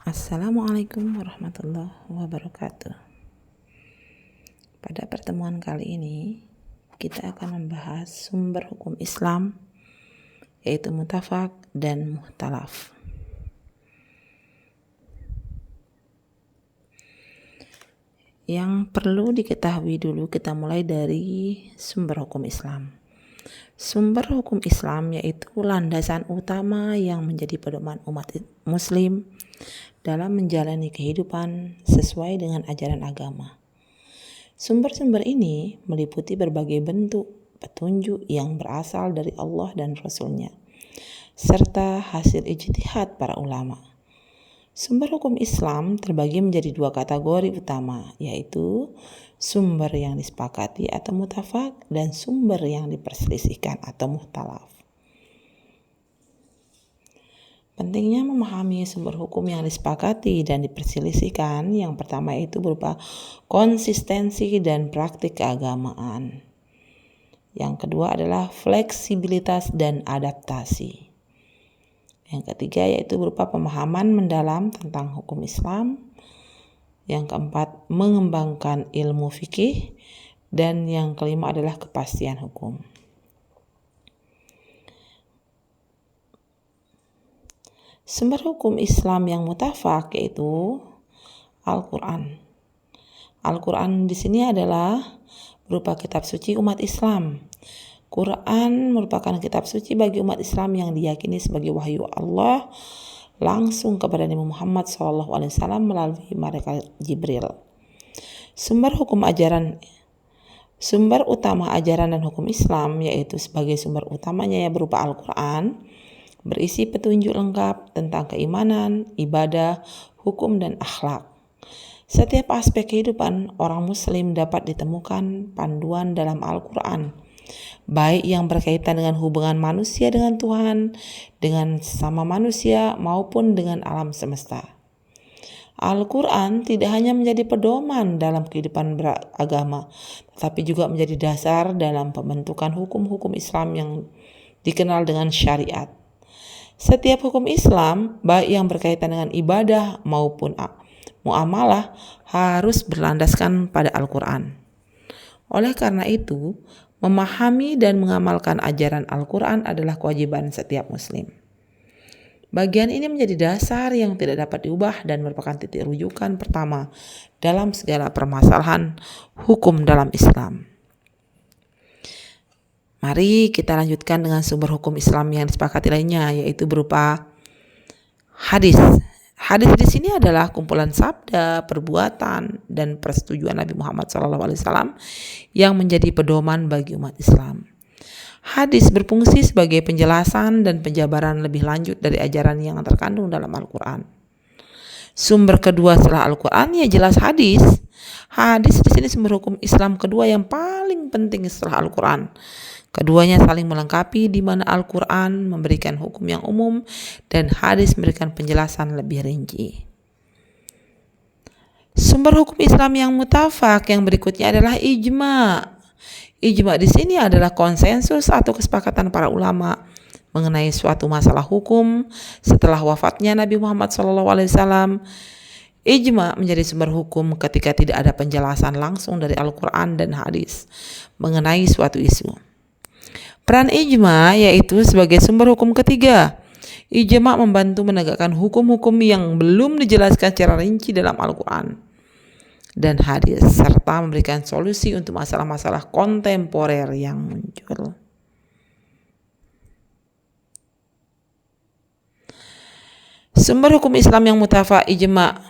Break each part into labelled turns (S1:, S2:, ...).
S1: Assalamualaikum warahmatullahi wabarakatuh. Pada pertemuan kali ini kita akan membahas sumber hukum Islam, yaitu mutafaq dan muhtalaf. Yang perlu diketahui dulu, kita mulai dari sumber hukum Islam. Sumber hukum Islam yaitu landasan utama yang menjadi pedoman umat muslim dalam menjalani kehidupan sesuai dengan ajaran agama. Sumber-sumber ini meliputi berbagai bentuk petunjuk yang berasal dari Allah dan Rasul-Nya, serta hasil ijtihad para ulama. Sumber hukum Islam terbagi menjadi dua kategori utama, yaitu sumber yang disepakati atau mutafaq dan sumber yang diperselisihkan atau muhtalaf. Pentingnya memahami sumber hukum yang disepakati dan diperselisihkan, yang pertama itu berupa konsistensi dan praktik keagamaan. Yang kedua adalah fleksibilitas dan adaptasi. Yang ketiga yaitu berupa pemahaman mendalam tentang hukum Islam. Yang keempat, mengembangkan ilmu fikih. Dan yang kelima adalah kepastian hukum. Sumber hukum Islam yang mutafaq yaitu Al-Quran. Al-Quran di sini adalah berupa kitab suci umat Islam. Quran merupakan kitab suci bagi umat Islam yang diyakini sebagai wahyu Allah langsung kepada Nabi Muhammad SAW melalui malaikat Jibril. Sumber utama ajaran dan hukum Islam yaitu sebagai sumber utamanya yang berupa Al-Quran, berisi petunjuk lengkap tentang keimanan, ibadah, hukum, dan akhlak. Setiap aspek kehidupan orang muslim dapat ditemukan panduan dalam Al-Quran, baik yang berkaitan dengan hubungan manusia dengan Tuhan, dengan sesama manusia, maupun dengan alam semesta. Al-Quran tidak hanya menjadi pedoman dalam kehidupan beragama, tetapi juga menjadi dasar dalam pembentukan hukum-hukum Islam yang dikenal dengan syariat. Setiap hukum Islam, baik yang berkaitan dengan ibadah maupun muamalah, harus berlandaskan pada Al-Quran. Oleh karena itu, memahami dan mengamalkan ajaran Al-Quran adalah kewajiban setiap muslim. Bagian ini menjadi dasar yang tidak dapat diubah dan merupakan titik rujukan pertama dalam segala permasalahan hukum dalam Islam. Mari kita lanjutkan dengan sumber hukum Islam yang disepakati lainnya, yaitu berupa hadis. Hadis di sini adalah kumpulan sabda, perbuatan, dan persetujuan Nabi Muhammad SAW yang menjadi pedoman bagi umat Islam. Hadis berfungsi sebagai penjelasan dan penjabaran lebih lanjut dari ajaran yang terkandung dalam Al-Quran. Sumber kedua setelah Al-Quran ya jelas hadis. Hadis di sini sumber hukum Islam kedua yang paling penting setelah Al-Quran. Keduanya saling melengkapi, di mana Al-Quran memberikan hukum yang umum dan hadis memberikan penjelasan lebih rinci. Sumber hukum Islam yang mutafaq yang berikutnya adalah ijma. Ijma di sini adalah konsensus atau kesepakatan para ulama mengenai suatu masalah hukum setelah wafatnya Nabi Muhammad SAW. Ijma menjadi sumber hukum ketika tidak ada penjelasan langsung dari Al-Quran dan hadis mengenai suatu isu. Peran ijma yaitu sebagai sumber hukum ketiga. Ijma membantu menegakkan hukum-hukum yang belum dijelaskan secara rinci dalam Al-Quran dan hadis, serta memberikan solusi untuk masalah-masalah kontemporer yang muncul. Sumber hukum Islam yang mutafaq ijma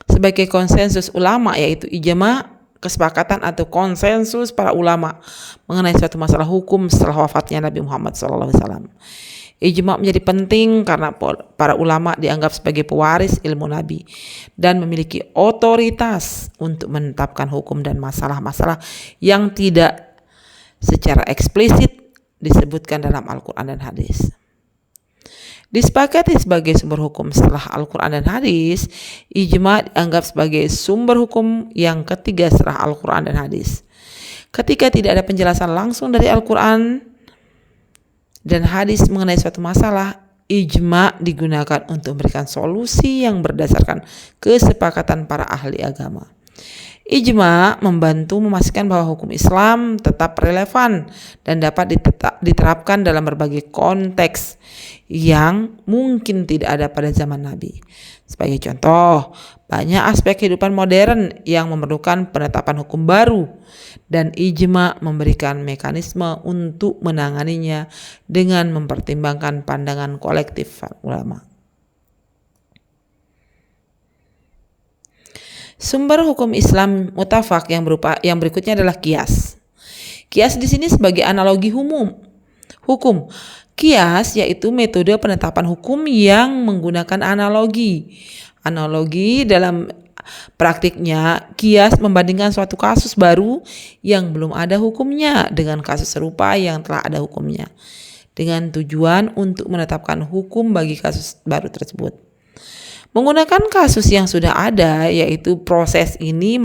S1: sebagai konsensus ulama, yaitu ijma kesepakatan atau konsensus para ulama mengenai suatu masalah hukum setelah wafatnya Nabi Muhammad SAW. Ijma menjadi penting karena para ulama dianggap sebagai pewaris ilmu Nabi dan memiliki otoritas untuk menetapkan hukum dan masalah-masalah yang tidak secara eksplisit disebutkan dalam Al-Quran dan hadis. Disepakati sebagai sumber hukum setelah Al-Quran dan hadis, ijma dianggap sebagai sumber hukum yang ketiga setelah Al-Quran dan hadis. Ketika tidak ada penjelasan langsung dari Al-Quran dan hadis mengenai suatu masalah, Ijma digunakan untuk memberikan solusi yang berdasarkan kesepakatan para ahli agama. Ijma membantu memastikan bahwa hukum Islam tetap relevan dan dapat diterapkan dalam berbagai konteks yang mungkin tidak ada pada zaman Nabi. Sebagai contoh, banyak aspek kehidupan modern yang memerlukan penetapan hukum baru, dan ijma memberikan mekanisme untuk menanganinya dengan mempertimbangkan pandangan kolektif ulama. Sumber hukum Islam mutafak yang berikutnya adalah qiyas. Qiyas di sini sebagai analogi hukum. Qiyas yaitu metode penetapan hukum yang menggunakan analogi. Analogi dalam praktiknya, qiyas membandingkan suatu kasus baru yang belum ada hukumnya dengan kasus serupa yang telah ada hukumnya, dengan tujuan untuk menetapkan hukum bagi kasus baru tersebut. Menggunakan kasus yang sudah ada, yaitu proses ini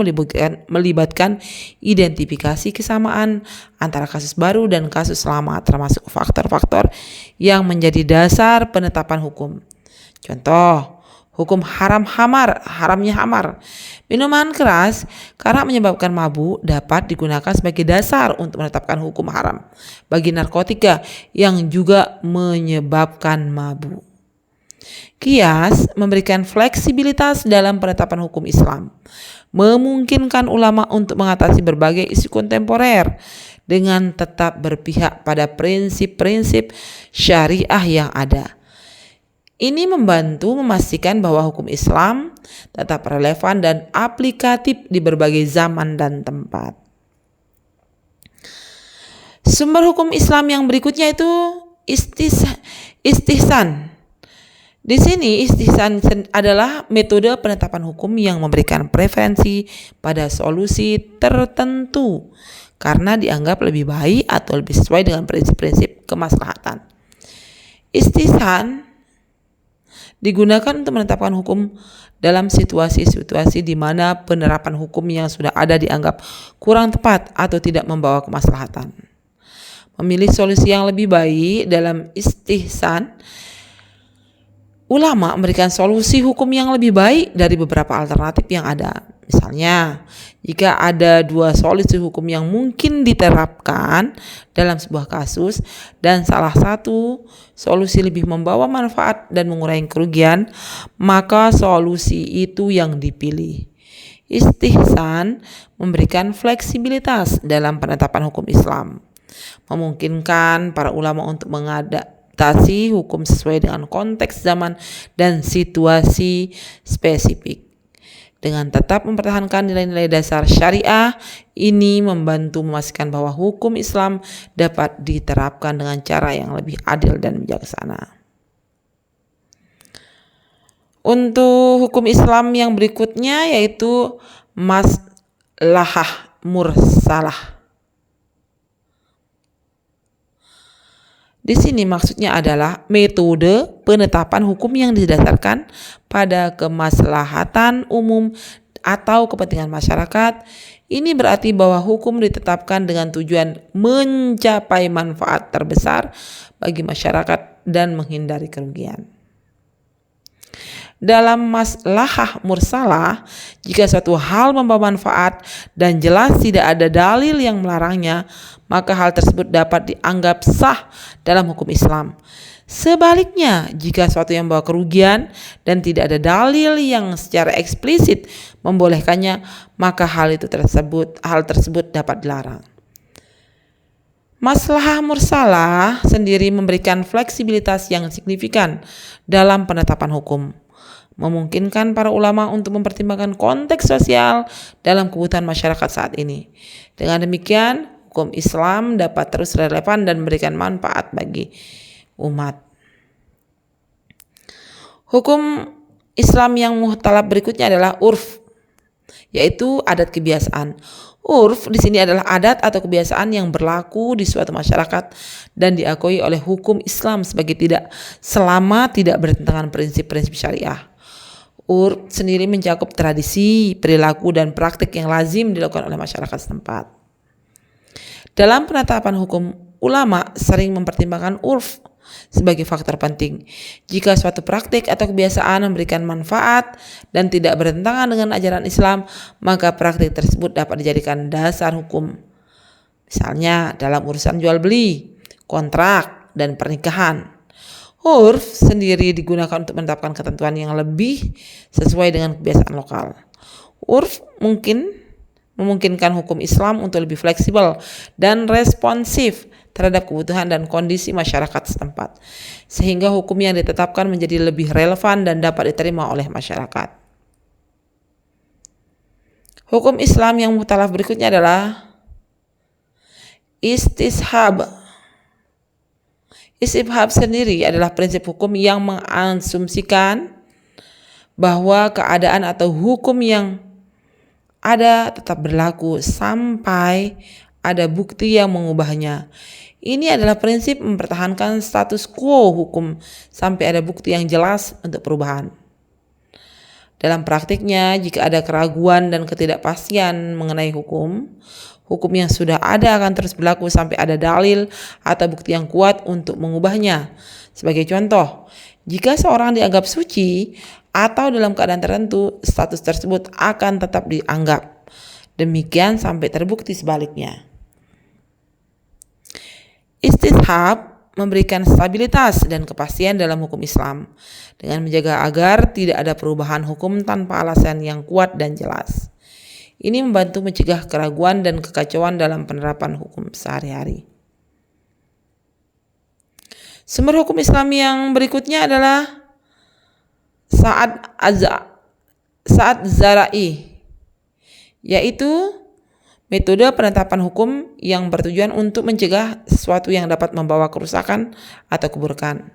S1: melibatkan identifikasi kesamaan antara kasus baru dan kasus lama, termasuk faktor-faktor yang menjadi dasar penetapan hukum. Contoh, hukum haramnya hamar. Minuman keras karena menyebabkan mabuk dapat digunakan sebagai dasar untuk menetapkan hukum haram bagi narkotika yang juga menyebabkan mabuk. Qiyas memberikan fleksibilitas dalam penetapan hukum Islam, memungkinkan ulama untuk mengatasi berbagai isu kontemporer dengan tetap berpihak pada prinsip-prinsip syariah yang ada. Ini membantu memastikan bahwa hukum Islam tetap relevan dan aplikatif di berbagai zaman dan tempat. Sumber hukum Islam yang berikutnya itu istihsan. Di sini istihsan adalah metode penetapan hukum yang memberikan preferensi pada solusi tertentu karena dianggap lebih baik atau lebih sesuai dengan prinsip-prinsip kemaslahatan. Istihsan digunakan untuk menetapkan hukum dalam situasi-situasi di mana penerapan hukum yang sudah ada dianggap kurang tepat atau tidak membawa kemaslahatan. Memilih solusi yang lebih baik dalam istihsan, ulama memberikan solusi hukum yang lebih baik dari beberapa alternatif yang ada. Misalnya, jika ada dua solusi hukum yang mungkin diterapkan dalam sebuah kasus dan salah satu solusi lebih membawa manfaat dan mengurangi kerugian, maka solusi itu yang dipilih. Istihsan memberikan fleksibilitas dalam penetapan hukum Islam, memungkinkan para ulama untuk mengadaptasi hukum sesuai dengan konteks zaman dan situasi spesifik. Dengan tetap mempertahankan nilai-nilai dasar syariah, ini membantu memastikan bahwa hukum Islam dapat diterapkan dengan cara yang lebih adil dan bijaksana. Untuk hukum Islam yang berikutnya yaitu maslahah mursalah. Di sini maksudnya adalah metode penetapan hukum yang didasarkan pada kemaslahatan umum atau kepentingan masyarakat. Ini berarti bahwa hukum ditetapkan dengan tujuan mencapai manfaat terbesar bagi masyarakat dan menghindari kerugian. Dalam maslahah mursalah, jika suatu hal membawa manfaat dan jelas tidak ada dalil yang melarangnya, maka hal tersebut dapat dianggap sah dalam hukum Islam. Sebaliknya, jika suatu yang membawa kerugian dan tidak ada dalil yang secara eksplisit membolehkannya, maka hal tersebut dapat dilarang. Maslahah mursalah sendiri memberikan fleksibilitas yang signifikan dalam penetapan hukum, memungkinkan para ulama untuk mempertimbangkan konteks sosial dalam kebutuhan masyarakat saat ini. Dengan demikian, hukum Islam dapat terus relevan dan memberikan manfaat bagi umat. Hukum Islam yang muhtalab berikutnya adalah urf, yaitu adat kebiasaan. Urf di sini adalah adat atau kebiasaan yang berlaku di suatu masyarakat dan diakui oleh hukum Islam sebagai selama tidak bertentangan prinsip-prinsip syariah. Urf sendiri mencakup tradisi, perilaku, dan praktik yang lazim dilakukan oleh masyarakat setempat. Dalam penetapan hukum, ulama sering mempertimbangkan urf sebagai faktor penting. Jika suatu praktik atau kebiasaan memberikan manfaat dan tidak bertentangan dengan ajaran Islam, maka praktik tersebut dapat dijadikan dasar hukum. Misalnya dalam urusan jual beli, kontrak, dan pernikahan. Urf sendiri digunakan untuk menetapkan ketentuan yang lebih sesuai dengan kebiasaan lokal. Urf memungkinkan hukum Islam untuk lebih fleksibel dan responsif terhadap kebutuhan dan kondisi masyarakat setempat, sehingga hukum yang ditetapkan menjadi lebih relevan dan dapat diterima oleh masyarakat. Hukum Islam yang mukhtalaf berikutnya adalah istishab. Istishab sendiri adalah prinsip hukum yang mengasumsikan bahwa keadaan atau hukum yang ada tetap berlaku sampai ada bukti yang mengubahnya. Ini adalah prinsip mempertahankan status quo hukum sampai ada bukti yang jelas untuk perubahan. Dalam praktiknya, jika ada keraguan dan ketidakpastian mengenai hukum yang sudah ada akan terus berlaku sampai ada dalil atau bukti yang kuat untuk mengubahnya. Sebagai contoh, jika seorang dianggap suci atau dalam keadaan tertentu, status tersebut akan tetap dianggap. Demikian sampai terbukti sebaliknya. Istishab memberikan stabilitas dan kepastian dalam hukum Islam dengan menjaga agar tidak ada perubahan hukum tanpa alasan yang kuat dan jelas. Ini membantu mencegah keraguan dan kekacauan dalam penerapan hukum sehari-hari. Sumber hukum Islam yang berikutnya adalah Sa'ad Zara'i, yaitu metode penetapan hukum yang bertujuan untuk mencegah sesuatu yang dapat membawa kerusakan atau keburukan.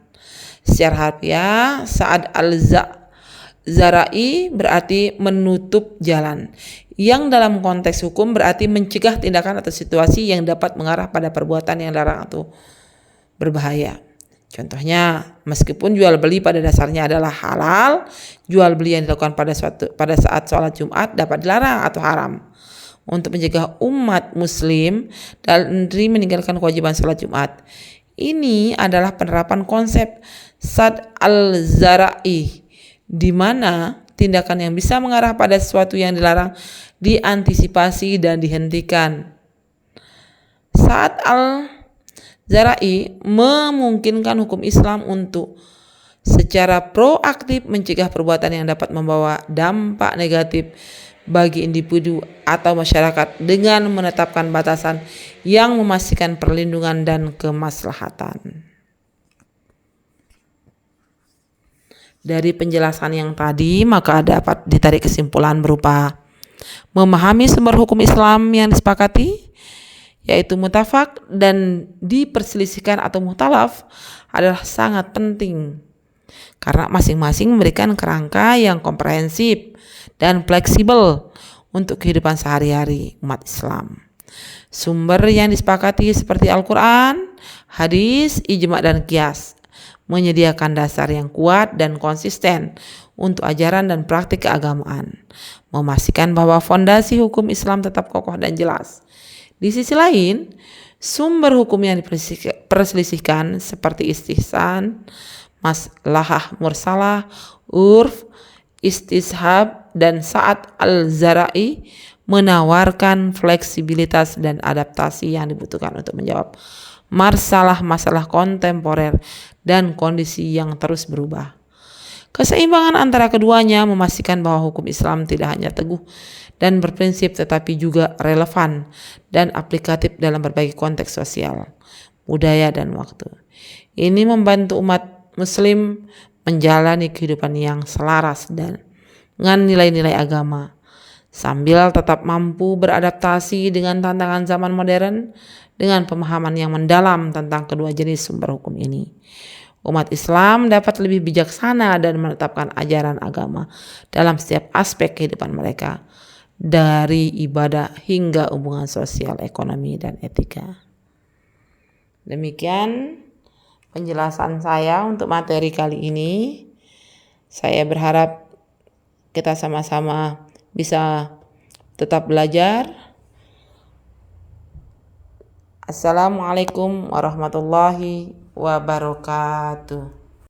S1: Secara harfiah, Sa'ad al-Zara'i berarti menutup jalan, yang dalam konteks hukum berarti mencegah tindakan atau situasi yang dapat mengarah pada perbuatan yang larang atau berbahaya. Contohnya, meskipun jual beli pada dasarnya adalah halal, jual beli yang dilakukan pada saat sholat Jumat dapat dilarang atau haram. Untuk mencegah umat muslim dari meninggalkan kewajiban sholat Jumat. Ini adalah penerapan konsep Sa'ad al-Zara'i, di mana tindakan yang bisa mengarah pada sesuatu yang dilarang diantisipasi dan dihentikan. Sa'ad al-Zara'i memungkinkan hukum Islam untuk secara proaktif mencegah perbuatan yang dapat membawa dampak negatif bagi individu atau masyarakat dengan menetapkan batasan yang memastikan perlindungan dan kemaslahatan. Dari penjelasan yang tadi, maka dapat ditarik kesimpulan berupa memahami sumber hukum Islam yang disepakati, yaitu mutafak dan diperselisihkan atau mukhtalaf, adalah sangat penting karena masing-masing memberikan kerangka yang komprehensif dan fleksibel untuk kehidupan sehari-hari umat Islam. Sumber yang disepakati seperti Al-Quran, hadis, ijma' dan qiyas menyediakan dasar yang kuat dan konsisten untuk ajaran dan praktik keagamaan, memastikan bahwa fondasi hukum Islam tetap kokoh dan jelas. Di sisi lain, sumber hukum yang diperselisihkan seperti istihsan, maslahah mursalah, urf, istishab, dan Sa'ad al-Zara'i menawarkan fleksibilitas dan adaptasi yang dibutuhkan untuk menjawab masalah-masalah kontemporer dan kondisi yang terus berubah. Keseimbangan antara keduanya memastikan bahwa hukum Islam tidak hanya teguh dan berprinsip tetapi juga relevan dan aplikatif dalam berbagai konteks sosial, budaya, dan waktu. Ini membantu umat Muslim menjalani kehidupan yang selaras dengan nilai-nilai agama, sambil tetap mampu beradaptasi dengan tantangan zaman modern dengan pemahaman yang mendalam tentang kedua jenis sumber hukum ini. Umat Islam dapat lebih bijaksana dan menetapkan ajaran agama dalam setiap aspek kehidupan mereka, dari ibadah hingga hubungan sosial, ekonomi, dan etika. Demikian penjelasan saya untuk materi kali ini. Saya berharap kita sama-sama bisa tetap belajar. Assalamualaikum warahmatullahi wabarakatuh. wabarakatuh.